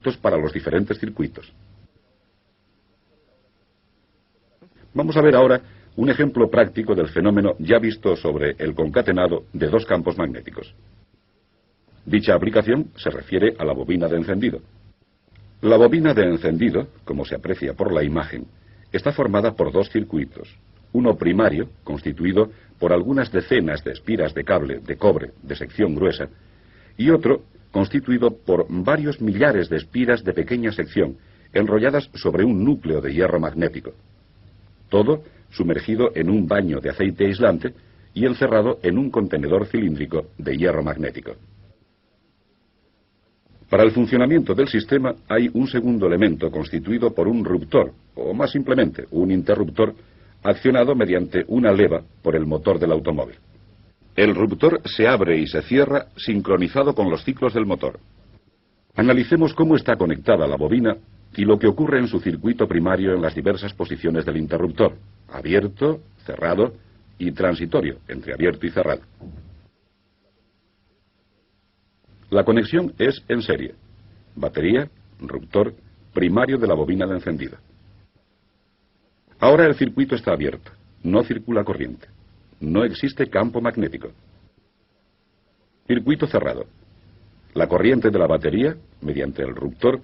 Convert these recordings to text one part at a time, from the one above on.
efectos para los diferentes circuitos. Vamos a ver ahora un ejemplo práctico del fenómeno ya visto sobre el concatenado de dos campos magnéticos. Dicha aplicación se refiere a la bobina de encendido. La bobina de encendido, como se aprecia por la imagen, está formada por dos circuitos. Uno primario, constituido por algunas decenas de espiras de cable de cobre de sección gruesa, y otro constituido por varios millares de espiras de pequeña sección, enrolladas sobre un núcleo de hierro magnético. Todo sumergido en un baño de aceite aislante y encerrado en un contenedor cilíndrico de hierro magnético. Para el funcionamiento del sistema hay un segundo elemento constituido por un ruptor, o más simplemente un interruptor, accionado mediante una leva por el motor del automóvil. El ruptor se abre y se cierra sincronizado con los ciclos del motor. Analicemos cómo está conectada la bobina y lo que ocurre en su circuito primario en las diversas posiciones del interruptor: abierto, cerrado y transitorio, entre abierto y cerrado. La conexión es en serie. Batería, ruptor, primario de la bobina de encendido. Ahora el circuito está abierto. No circula corriente. No existe campo magnético. Circuito cerrado. La corriente de la batería, mediante el ruptor,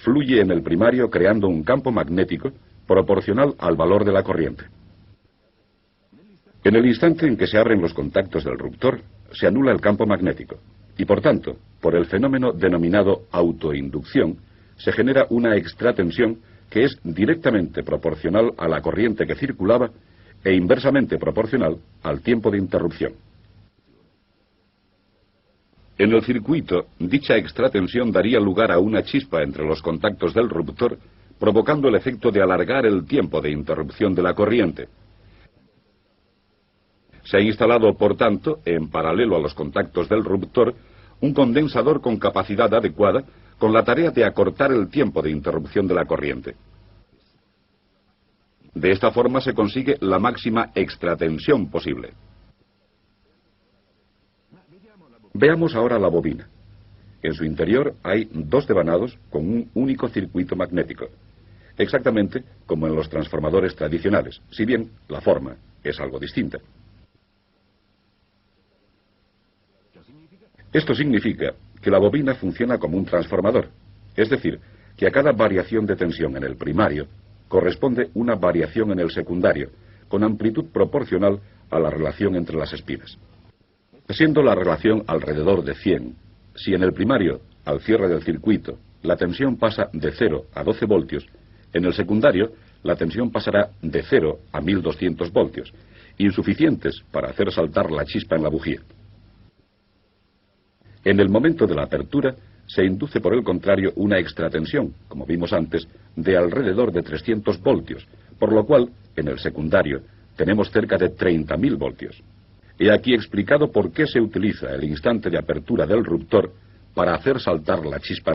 fluye en el primario creando un campo magnético proporcional al valor de la corriente. En el instante en que se abren los contactos del ruptor, se anula el campo magnético y, por tanto, por el fenómeno denominado autoinducción, se genera una extratensión que es directamente proporcional a la corriente que circulaba e inversamente proporcional al tiempo de interrupción. En el circuito, dicha extratensión daría lugar a una chispa entre los contactos del ruptor, provocando el efecto de alargar el tiempo de interrupción de la corriente. Se ha instalado, por tanto, en paralelo a los contactos del ruptor, un condensador con capacidad adecuada con la tarea de acortar el tiempo de interrupción de la corriente. De esta forma se consigue la máxima extratensión posible. Veamos ahora la bobina. En su interior hay dos devanados con un único circuito magnético, exactamente como en los transformadores tradicionales, si bien la forma es algo distinta. Esto significa que la bobina funciona como un transformador, es decir, que a cada variación de tensión en el primario corresponde una variación en el secundario, con amplitud proporcional a la relación entre las espiras. Siendo la relación alrededor de 100, si en el primario, al cierre del circuito, la tensión pasa de 0 a 12 voltios, en el secundario la tensión pasará de 0 a 1200 voltios, insuficientes para hacer saltar la chispa en la bujía. En el momento de la apertura, se induce por el contrario una extratensión, como vimos antes, de alrededor de 300 voltios, por lo cual, en el secundario, tenemos cerca de 30.000 voltios. He aquí explicado por qué se utiliza el instante de apertura del ruptor para hacer saltar la chispa